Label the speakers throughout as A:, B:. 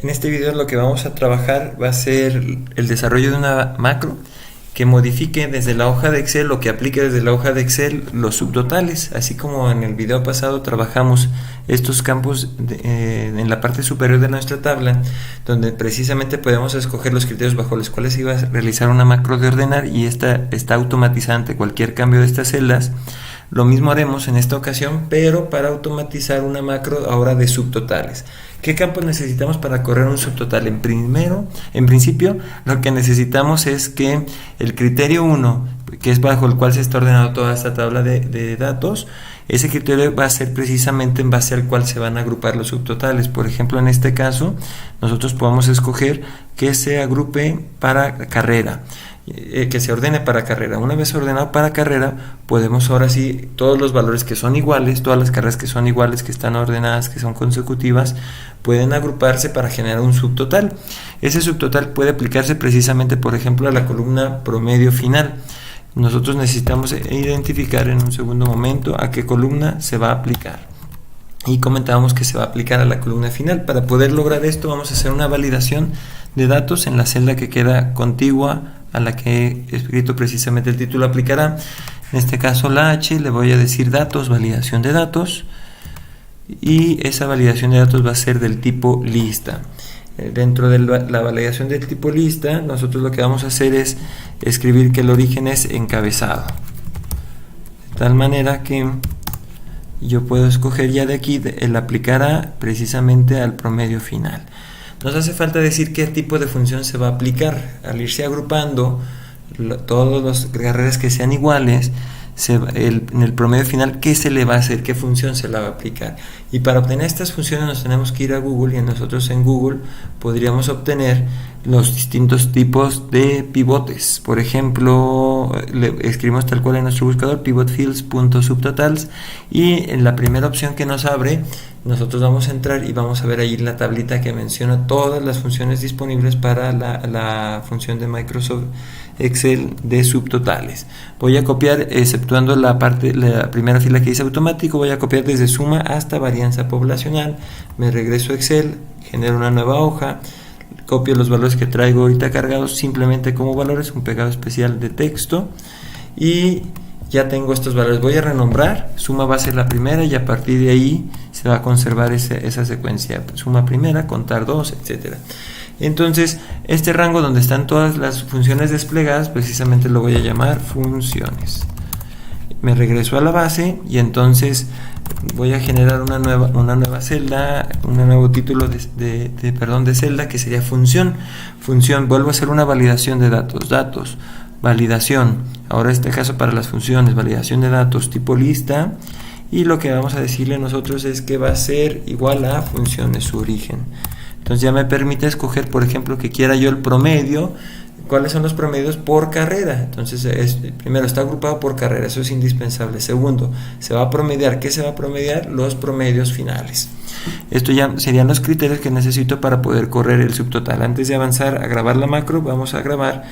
A: En este video lo que vamos a trabajar va a ser el desarrollo de una macro que modifique desde la hoja de Excel o que aplique desde la hoja de Excel los subtotales, así como en el video pasado trabajamos estos campos en la parte superior de nuestra tabla, donde precisamente podemos escoger los criterios bajo los cuales iba a realizar una macro de ordenar, y esta está automatizada ante cualquier cambio de estas celdas. Lo mismo haremos en esta ocasión, pero para automatizar una macro ahora de subtotales. ¿Qué campos necesitamos para correr un subtotal? En principio, lo que necesitamos es que el criterio 1, que es bajo el cual se está ordenando toda esta tabla de datos, ese criterio va a ser precisamente en base al cual se van a agrupar los subtotales. Por ejemplo, en este caso, nosotros podemos escoger que se agrupe para carrera, que se ordene para carrera. Una vez ordenado para carrera, podemos ahora sí, todos los valores que son iguales, todas las carreras que son iguales, que están ordenadas, que son consecutivas, pueden agruparse para generar un subtotal. Ese subtotal puede aplicarse precisamente, por ejemplo, a la columna promedio final. Nosotros necesitamos identificar en un segundo momento a qué columna se va a aplicar, y comentábamos que se va a aplicar a la columna final. Para poder lograr esto, vamos a hacer una validación de datos en la celda que queda contigua a la que he escrito precisamente el título aplicará. En este caso la H, le voy a decir datos, validación de datos, y esa validación de datos va a ser del tipo lista. Dentro de la validación del tipo lista, nosotros lo que vamos a hacer es escribir que el origen es encabezado, de tal manera que yo puedo escoger ya de aquí el aplicará precisamente al promedio final. Nos hace falta decir qué tipo de función se va a aplicar. Al irse agrupando todas las carreras que sean iguales, en el promedio final, ¿qué se le va a hacer? ¿Qué función se la va a aplicar? Y para obtener estas funciones nos tenemos que ir a Google, y nosotros en Google podríamos obtener los distintos tipos de pivotes. Por ejemplo, le escribimos tal cual en nuestro buscador pivotfields.subtotals, y en la primera opción que nos abre, nosotros vamos a entrar y vamos a ver ahí la tablita que menciona todas las funciones disponibles para la función de Microsoft Excel de subtotales. Voy a copiar, exceptuando la primera fila que dice automático, voy a copiar desde suma hasta varianza poblacional. Me regreso a Excel, genero una nueva hoja, copio los valores que traigo ahorita cargados simplemente como valores, un pegado especial de texto, y ya tengo estos valores. Voy a renombrar, suma va a ser la primera, y a partir de ahí se va a conservar esa secuencia, suma primera, contar 2, etcétera. Entonces, este rango donde están todas las funciones desplegadas, precisamente lo voy a llamar funciones. Me regreso a la base, y entonces voy a generar una nueva celda, un nuevo título de celda, que sería función. Vuelvo a hacer una validación de datos, validación, ahora en este caso para las funciones, validación de datos tipo lista, y lo que vamos a decirle nosotros es que va a ser igual a funciones su origen. Entonces ya me permite escoger, por ejemplo, que quiera yo el promedio. ¿Cuáles son los promedios por carrera? Entonces, primero está agrupado por carrera, eso es indispensable. Segundo, se va a promediar. ¿Qué se va a promediar? Los promedios finales. Esto ya serían los criterios que necesito para poder correr el subtotal. Antes de avanzar a grabar la macro, vamos a grabar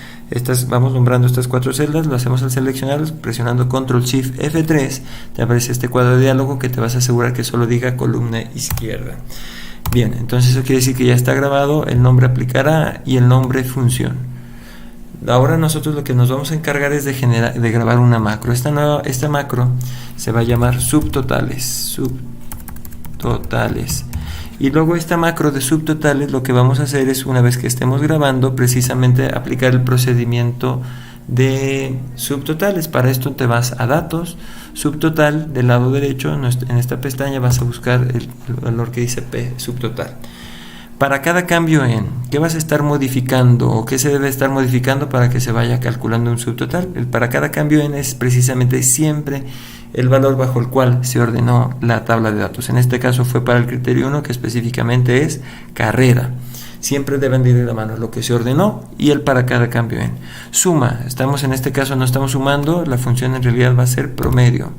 A: vamos nombrando estas 4 celdas. Lo hacemos al seleccionar, presionando Control Shift F3, te aparece este cuadro de diálogo que te vas a asegurar que solo diga columna izquierda. Bien, entonces eso quiere decir que ya está grabado, el nombre aplicará y el nombre función. Ahora nosotros lo que nos vamos a encargar es de grabar una macro. Esta macro se va a llamar subtotales. Y luego esta macro de subtotales, lo que vamos a hacer es, una vez que estemos grabando, precisamente aplicar el procedimiento de subtotales. Para esto te vas a datos, subtotal, del lado derecho, en esta pestaña vas a buscar el valor que dice P, subtotal. Para cada cambio en, ¿qué vas a estar modificando o qué se debe estar modificando para que se vaya calculando un subtotal? Para cada cambio en es precisamente siempre el valor bajo el cual se ordenó la tabla de datos. En este caso fue para el criterio 1, que específicamente es carrera. Siempre deben ir de la mano lo que se ordenó y el para cada cambio en. Suma, en este caso no estamos sumando, la función en realidad va a ser promedio.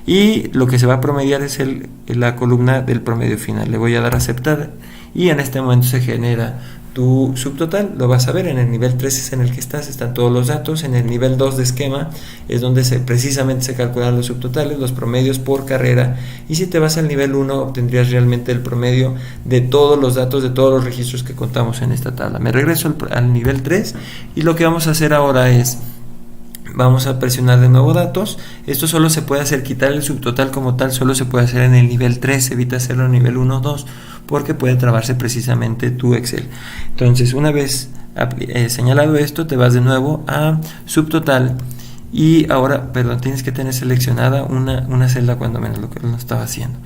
A: Y lo que se va a promediar es la columna del promedio final. Le voy a dar a aceptar, y en este momento se genera tu subtotal. Lo vas a ver en el nivel 3, es en el que están todos los datos. En el nivel 2 de esquema es donde precisamente se calculan los subtotales, los promedios por carrera, y si te vas al nivel 1 obtendrías realmente el promedio de todos los datos de todos los registros que contamos en esta tabla. Me regreso al nivel 3 y lo que vamos a hacer ahora es vamos a presionar de nuevo datos. Esto solo se puede hacer, quitar el subtotal como tal, solo se puede hacer en el nivel 3, evita hacerlo en el nivel 1 o 2, porque puede trabarse precisamente tu Excel. Entonces, una vez señalado esto, te vas de nuevo a subtotal y ahora, perdón, tienes que tener seleccionada una celda cuando menos, lo que no estaba haciendo.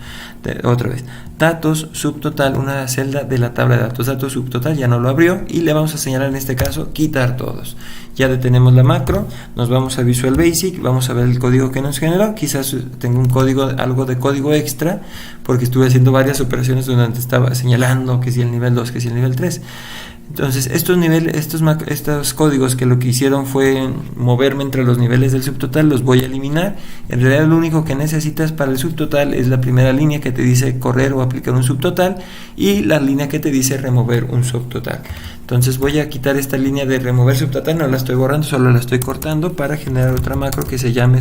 A: Otra vez, datos, subtotal, una celda de la tabla de datos, datos, subtotal, ya no lo abrió y le vamos a señalar en este caso quitar todos. Ya detenemos la macro, nos vamos a Visual Basic, vamos a ver el código que nos generó. Quizás tenga un código, algo de código extra, porque estuve haciendo varias operaciones donde estaba señalando que si el nivel 2, que si el nivel 3. Entonces, estos códigos que lo que hicieron fue moverme entre los niveles del subtotal, los voy a eliminar. En realidad, lo único que necesitas para el subtotal es la primera línea que te dice correr o aplicar un subtotal y la línea que te dice remover un subtotal. Entonces, voy a quitar esta línea de remover subtotal, no la estoy borrando, solo la estoy cortando para generar otra macro que se llame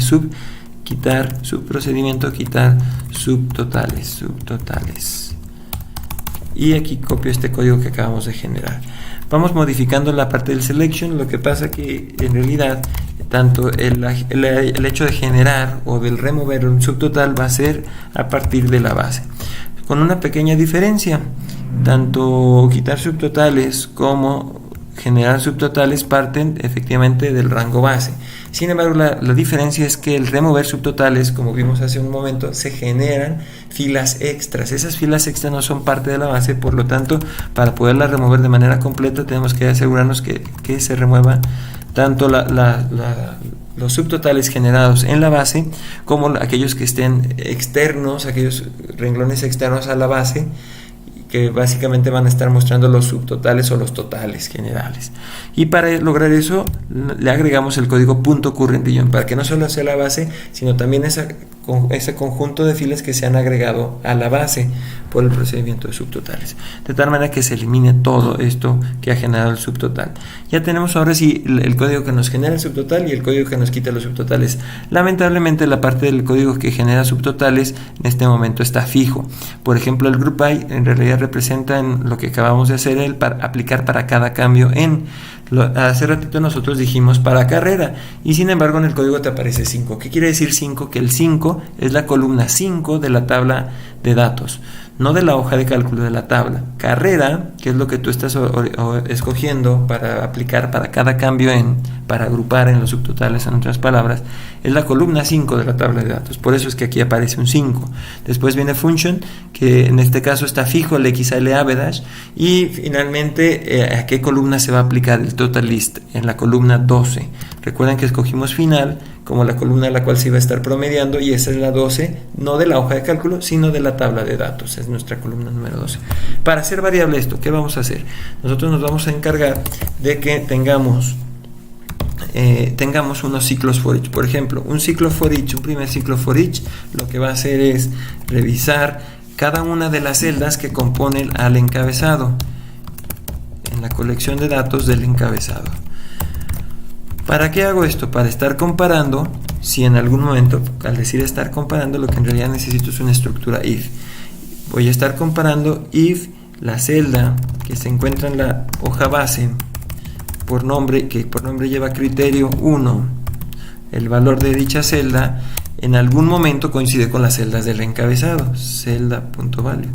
A: quitar subprocedimiento, quitar subtotales. Y aquí copio este código que acabamos de generar. Vamos modificando la parte del selection. Lo que pasa que en realidad tanto el hecho de generar o del remover un subtotal va a ser a partir de la base, con una pequeña diferencia. Tanto quitar subtotales como generar subtotales parten efectivamente del rango base. Sin embargo, la diferencia es que el remover subtotales, como vimos hace un momento, se generan filas extras. Esas filas extras no son parte de la base, por lo tanto, para poderlas remover de manera completa tenemos que asegurarnos que se remueva tanto los subtotales generados en la base como aquellos que estén externos, aquellos renglones externos a la base, que básicamente van a estar mostrando los subtotales o los totales generales. Y para lograr eso le agregamos el código .current para que no solo sea la base, sino también ese conjunto de filas que se han agregado a la base por el procedimiento de subtotales, de tal manera que se elimine todo esto que ha generado el subtotal. Ya tenemos ahora sí el código que nos genera el subtotal y el código que nos quita los subtotales. Lamentablemente la parte del código que genera subtotales en este momento está fijo. Por ejemplo, el group by en realidad representa en lo que acabamos de hacer aplicar para cada cambio hace ratito nosotros dijimos para carrera, y sin embargo en el código te aparece 5. ¿Qué quiere decir 5? Que el 5 es la columna 5 de la tabla de datos, no de la hoja de cálculo, de la tabla. Carrera, que es lo que tú estás escogiendo para aplicar para cada cambio para agrupar en los subtotales, en otras palabras, es la columna 5 de la tabla de datos. Por eso es que aquí aparece un 5. Después viene function, que en este caso está fijo el XLAB', y finalmente a qué columna se va a aplicar el total list, en la columna 12. Recuerden que escogimos final como la columna a la cual se iba a estar promediando, y esa es la 12, no de la hoja de cálculo, sino de la tabla de datos. Es nuestra columna número 12. Para hacer variable esto, ¿qué vamos a hacer? Nosotros nos vamos a encargar de que tengamos unos ciclos for each. Por ejemplo, un ciclo for each, un primer ciclo for each, lo que va a hacer es revisar cada una de las celdas que componen al encabezado en la colección de datos del encabezado. ¿Para qué hago esto? Para estar comparando, si en algún momento, al decir estar comparando, lo que en realidad necesito es una estructura if. Voy a estar comparando if la celda que se encuentra en la hoja base por nombre, que por nombre lleva criterio 1, el valor de dicha celda en algún momento coincide con las celdas del encabezado, celda.value.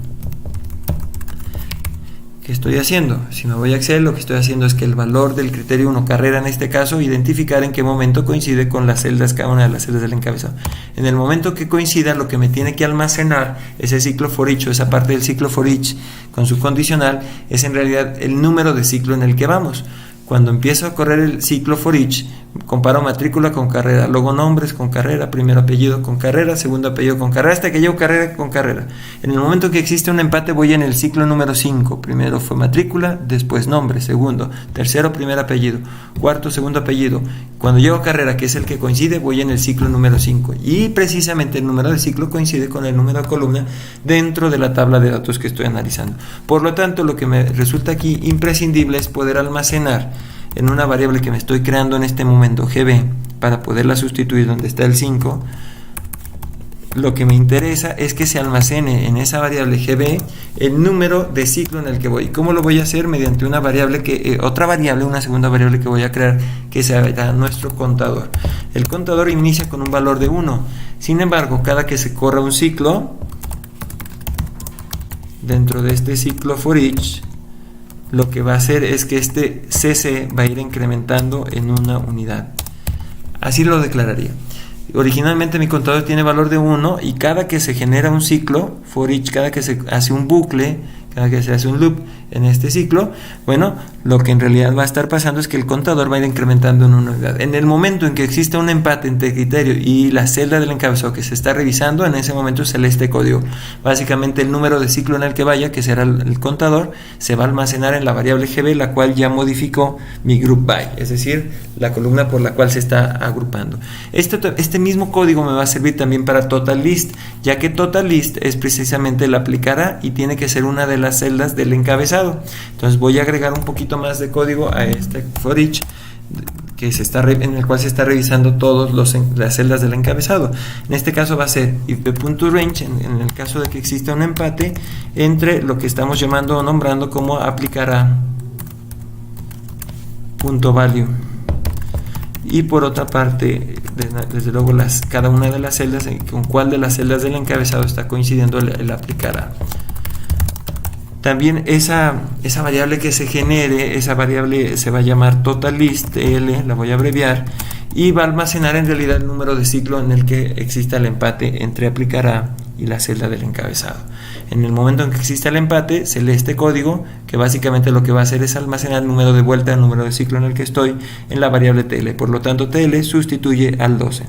A: ¿Qué estoy haciendo? Si me voy a Excel, lo que estoy haciendo es que el valor del criterio 1, carrera en este caso, identificar en qué momento coincide con las celdas, cada una de las celdas del encabezado. En el momento que coincida, lo que me tiene que almacenar ese ciclo for each, o esa parte del ciclo for each con su condicional, es en realidad el número de ciclo en el que vamos. Cuando empiezo a correr el ciclo for each, comparo matrícula con carrera, luego nombres con carrera, primero apellido con carrera, segundo apellido con carrera, hasta que llego carrera con carrera. En el momento que existe un empate voy en el ciclo número 5. Primero fue matrícula, después nombre, segundo, tercero primer apellido, cuarto segundo apellido. Cuando llego a carrera, que es el que coincide, voy en el ciclo número 5. Y precisamente el número de ciclo coincide con el número de columna dentro de la tabla de datos que estoy analizando. Por lo tanto, lo que me resulta aquí imprescindible es poder almacenar en una variable que me estoy creando en este momento, GB, para poderla sustituir donde está el 5. Lo que me interesa es que se almacene en esa variable GB el número de ciclo en el que voy. ¿Cómo lo voy a hacer? Mediante una variable una segunda variable que voy a crear, que será nuestro contador. El contador inicia con un valor de 1. Sin embargo, cada que se corra un ciclo, dentro de este ciclo for each, lo que va a hacer es que este CC va a ir incrementando en una unidad. Así lo declararía. Originalmente mi contador tiene valor de 1 y cada que se genera un ciclo, for each, cada que se hace un bucle, cada que se hace un loop en este ciclo, bueno, lo que en realidad va a estar pasando es que el contador va a ir incrementando en una unidad. En el momento en que exista un empate entre criterio y la celda del encabezado que se está revisando, en ese momento se lee este código. Básicamente el número de ciclo en el que vaya, que será el contador, se va a almacenar en la variable GB, la cual ya modificó mi group by, es decir, la columna por la cual se está agrupando. Este mismo código me va a servir también para total list, ya que total list es precisamente el aplicará y tiene que ser una de las celdas del encabezado. Entonces voy a agregar un poquito más de código a este for each en el cual se está revisando todas las celdas del encabezado. En este caso va a ser if.range en el caso de que exista un empate entre lo que estamos llamando o nombrando como aplicará punto value, y por otra parte desde luego cada una de las celdas, con cuál de las celdas del encabezado está coincidiendo el aplicará. También esa variable que se genere, esa variable se va a llamar total list, L, la voy a abreviar, y va a almacenar en realidad el número de ciclo en el que exista el empate entre aplicará y la celda del encabezado. En el momento en que exista el empate, se lee este código, que básicamente lo que va a hacer es almacenar el número de vuelta, el número de ciclo en el que estoy, en la variable TL. Por lo tanto, TL sustituye al 12.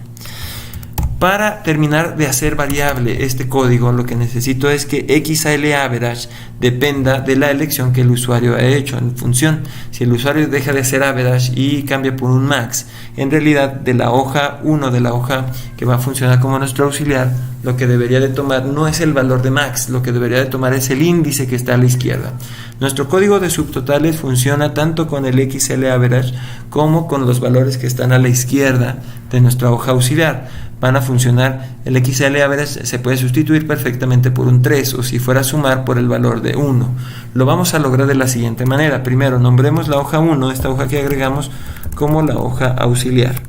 A: Para terminar de hacer variable este código, lo que necesito es que XALAverage dependa de la elección que el usuario ha hecho en función. Si el usuario deja de hacer average y cambia por un max, en realidad de la hoja 1, de la hoja que va a funcionar como nuestro auxiliar, lo que debería de tomar no es el valor de max, lo que debería de tomar es el índice que está a la izquierda. Nuestro código de subtotales funciona tanto con el XLAverage como con los valores que están a la izquierda de nuestra hoja auxiliar. Van a funcionar, el XLAverage se puede sustituir perfectamente por un 3 o si fuera a sumar por el valor de 1. Lo vamos a lograr de la siguiente manera. Primero, nombremos la hoja 1, esta hoja que agregamos, como la hoja auxiliar.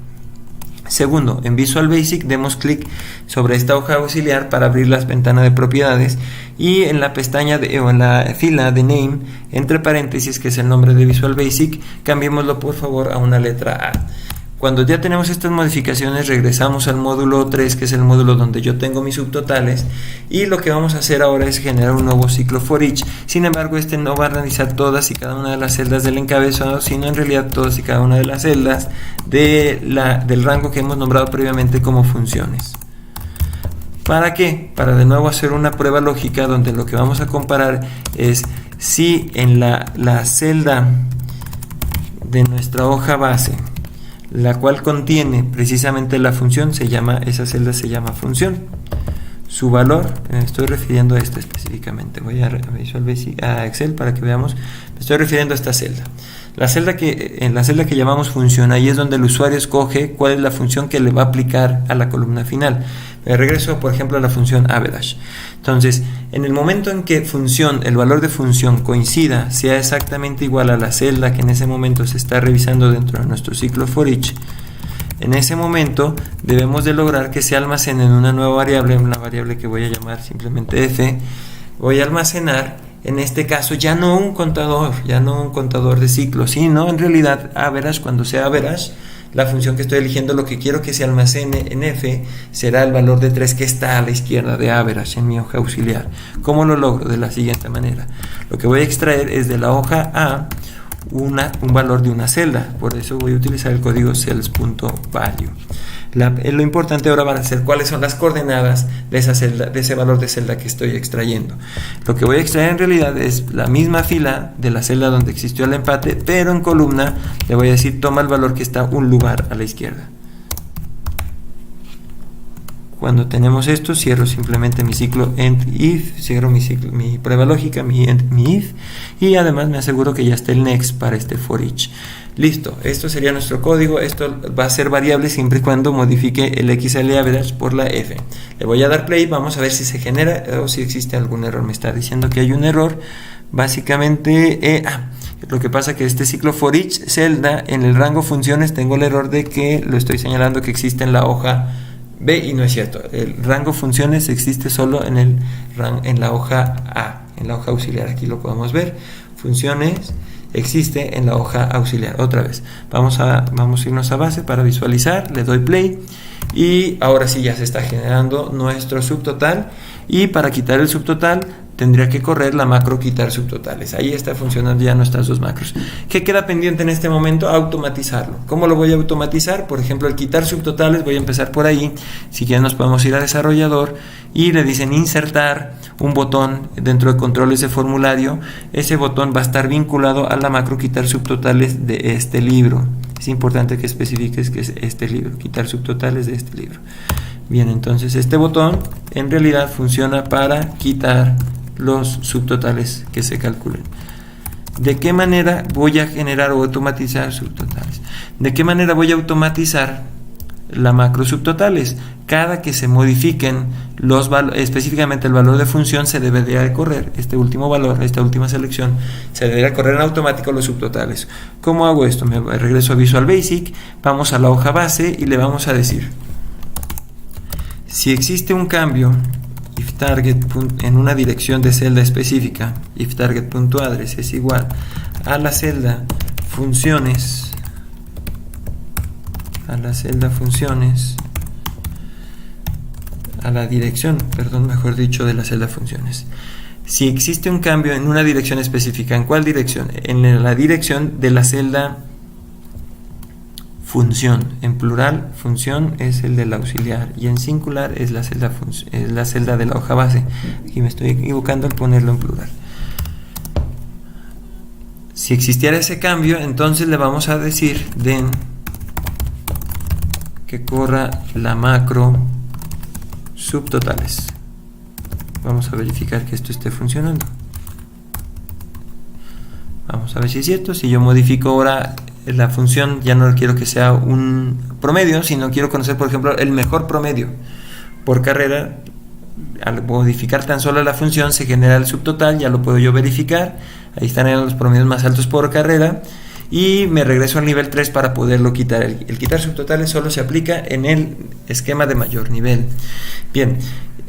A: Segundo, en Visual Basic demos clic sobre esta hoja auxiliar para abrir las ventanas de propiedades y en la pestaña o en la fila de Name, entre paréntesis, que es el nombre de Visual Basic, cambiémoslo por favor a una letra A. Cuando ya tenemos estas modificaciones, regresamos al módulo 3, que es el módulo donde yo tengo mis subtotales, y lo que vamos a hacer ahora es generar un nuevo ciclo for each. Sin embargo, este no va a realizar todas y cada una de las celdas del encabezado, sino en realidad todas y cada una de las celdas del rango que hemos nombrado previamente como funciones. ¿Para qué? Para de nuevo hacer una prueba lógica donde lo que vamos a comparar es si en la celda de nuestra hoja base, la cual contiene precisamente la función, esa celda se llama función. Su valor, me estoy refiriendo a esta específicamente, voy a Visual Basic, a Excel para que veamos, me estoy refiriendo a esta celda. En la celda que llamamos función, ahí es donde el usuario escoge cuál es la función que le va a aplicar a la columna final. Me regreso, por ejemplo, a la función average. Entonces, en el momento en que el valor de función coincida, sea exactamente igual a la celda que en ese momento se está revisando dentro de nuestro ciclo for each, en ese momento debemos de lograr que se almacene en una nueva variable, una variable que voy a llamar simplemente f. Voy a almacenar, en este caso, ya no un contador de ciclos, sino en realidad average. Cuando sea average, la función que estoy eligiendo, lo que quiero que se almacene en f será el valor de 3 que está a la izquierda de average en mi hoja auxiliar. ¿Cómo lo logro? De la siguiente manera. Lo que voy a extraer es de la hoja A un valor de una celda. Por eso voy a utilizar el código cells.value. Lo importante ahora van a ser cuáles son las coordenadas de esa celda, de ese valor de celda que estoy extrayendo. Lo que voy a extraer en realidad es la misma fila de la celda donde existió el empate, pero en columna le voy a decir toma el valor que está un lugar a la izquierda. Cuando tenemos esto, cierro simplemente mi ciclo end-if, cierro mi prueba lógica, mi end, mi if, y además me aseguro que ya está el next para este for each. Listo, esto sería nuestro código. Esto va a ser variable siempre y cuando modifique el XL average por la F. Le voy a dar play, vamos a ver si se genera o si existe algún error. Me está diciendo que hay un error. Básicamente, lo que pasa es que este ciclo for each celda en el rango funciones tengo el error de que lo estoy señalando que existe en la hoja B y no es cierto. El rango funciones existe solo en la hoja A, en la hoja auxiliar. Aquí lo podemos ver. Funciones existe en la hoja auxiliar. Otra vez, vamos a irnos a base para visualizar. Le doy play y ahora sí ya se está generando nuestro subtotal. Y para quitar el subtotal tendría que correr la macro quitar subtotales. Ahí está funcionando ya nuestras dos macros. ¿Qué queda pendiente en este momento? Automatizarlo. ¿Cómo lo voy a automatizar? Por ejemplo, el quitar subtotales, voy a empezar por ahí. Si quieren nos podemos ir a desarrollador y le dicen insertar un botón dentro de controles de formulario. Ese botón va a estar vinculado a la macro quitar subtotales de este libro. Es importante que especifiques que es este libro, quitar subtotales de este libro. Bien, entonces este botón en realidad funciona para quitar los subtotales que se calculen. ¿De qué manera voy a generar o automatizar subtotales? ¿De qué manera voy a automatizar la macro subtotales? Cada que se modifiquen los específicamente el valor de función, se debería de correr este último valor, esta última selección, se debería correr en automático los subtotales. ¿Cómo hago esto? Me regreso a Visual Basic, vamos a la hoja base y le vamos a decir: si existe un cambio if target en una dirección de celda específica, if target.address es igual a la celda funciones, a la dirección, mejor dicho, de la celda funciones. Si existe un cambio en una dirección específica, ¿en cuál dirección? En la dirección de la celda función. En plural, función es el del auxiliar y en singular es la celda de la hoja base. Aquí me estoy equivocando al ponerlo en plural. Si existiera ese cambio, entonces le vamos a decir den que corra la macro subtotales. Vamos a verificar que esto esté funcionando. Vamos a ver si es cierto. Si yo modifico ahora la función, ya no quiero que sea un promedio, sino quiero conocer, por ejemplo, el mejor promedio por carrera. Al modificar tan solo la función se genera el subtotal, ya lo puedo yo verificar. Ahí están los promedios más altos por carrera y me regreso al nivel 3 para poderlo quitar. El quitar subtotales solo se aplica en el esquema de mayor nivel. Bien,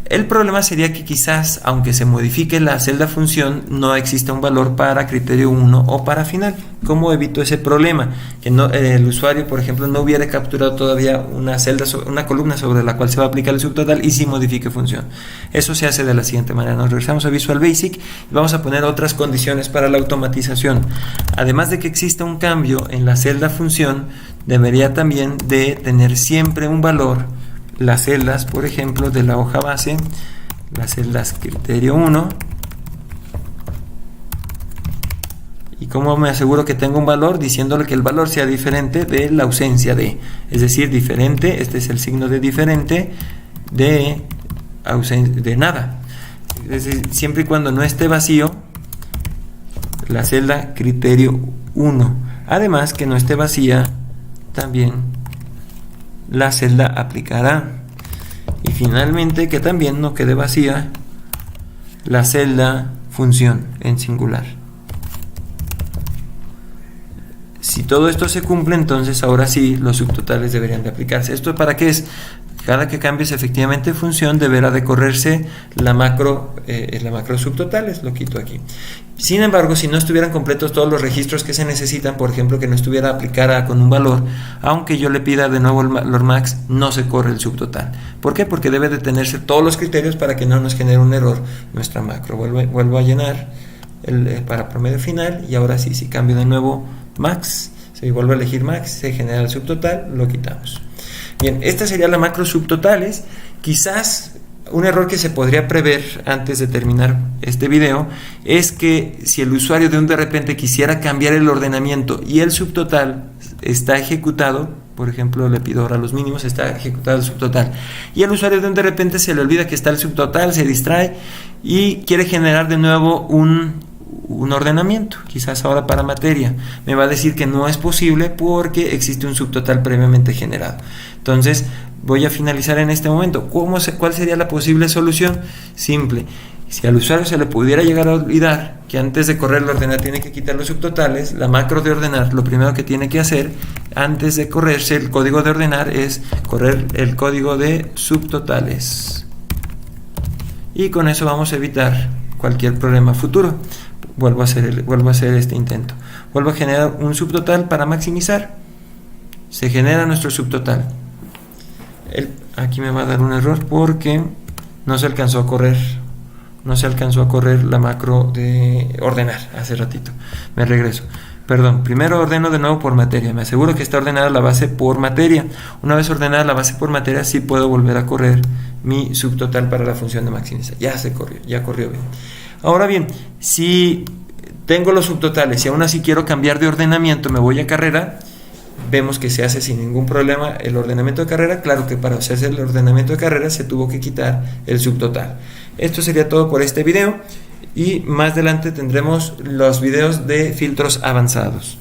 A: el problema sería que quizás, aunque se modifique la celda función, no exista un valor para criterio 1 o para final. ¿Cómo evito ese problema? Que el usuario, por ejemplo, no hubiera capturado todavía una columna sobre la cual se va a aplicar el subtotal y sí modifique función. Eso se hace de la siguiente manera. Nos regresamos a Visual Basic y vamos a poner otras condiciones para la automatización. Además de que exista un cambio en la celda función, debería también de tener siempre un valor. Las celdas, por ejemplo, de la hoja base, las celdas criterio 1. ¿Y cómo me aseguro que tengo un valor? Diciéndole que el valor sea diferente de la ausencia de. Es decir, diferente, este es el signo de diferente, de nada. Es decir, siempre y cuando no esté vacío, la celda criterio 1. Además, que no esté vacía, también la celda aplicará. Y finalmente que también no quede vacía la celda función en singular. Si todo esto se cumple, entonces ahora sí los subtotales deberían de aplicarse. ¿Esto para qué es? Cada que cambies efectivamente función deberá de correrse la macro subtotales. Lo quito aquí. Sin embargo, si no estuvieran completos todos los registros que se necesitan, por ejemplo que no estuviera aplicada con un valor, aunque yo le pida de nuevo el valor max, no se corre el subtotal. ¿Por qué? Porque debe de tenerse todos los criterios para que no nos genere un error nuestra macro. Vuelvo a llenar para promedio final, y ahora sí, si cambio de nuevo max, si vuelvo a elegir max, se genera el subtotal, lo quitamos. Bien, esta sería la macro subtotales. Quizás un error que se podría prever antes de terminar este video es que si el usuario de repente quisiera cambiar el ordenamiento y el subtotal está ejecutado, por ejemplo, le pido ahora los mínimos, está ejecutado el subtotal, y el usuario de repente se le olvida que está el subtotal, se distrae y quiere generar de nuevo un ordenamiento, quizás ahora para materia, me va a decir que no es posible porque existe un subtotal previamente generado. Entonces voy a finalizar en este momento. ¿Cuál sería la posible solución? Simple. Si al usuario se le pudiera llegar a olvidar que antes de correr el ordenar tiene que quitar los subtotales, la macro de ordenar, lo primero que tiene que hacer antes de correrse el código de ordenar es correr el código de subtotales, y con eso vamos a evitar cualquier problema futuro. Vuelvo a hacer este intento, vuelvo a generar un subtotal para maximizar, se genera nuestro subtotal. Aquí me va a dar un error porque no se alcanzó a correr la macro de ordenar hace ratito. Me regreso, perdón, primero ordeno de nuevo por materia, me aseguro que está ordenada la base por materia. Una vez ordenada la base por materia, sí puedo volver a correr mi subtotal para la función de maximizar. Ya corrió bien. Ahora bien, si tengo los subtotales y aún así quiero cambiar de ordenamiento, me voy a carrera. Vemos que se hace sin ningún problema el ordenamiento de carrera. Claro que para hacerse el ordenamiento de carrera se tuvo que quitar el subtotal. Esto sería todo por este video, y más adelante tendremos los videos de filtros avanzados.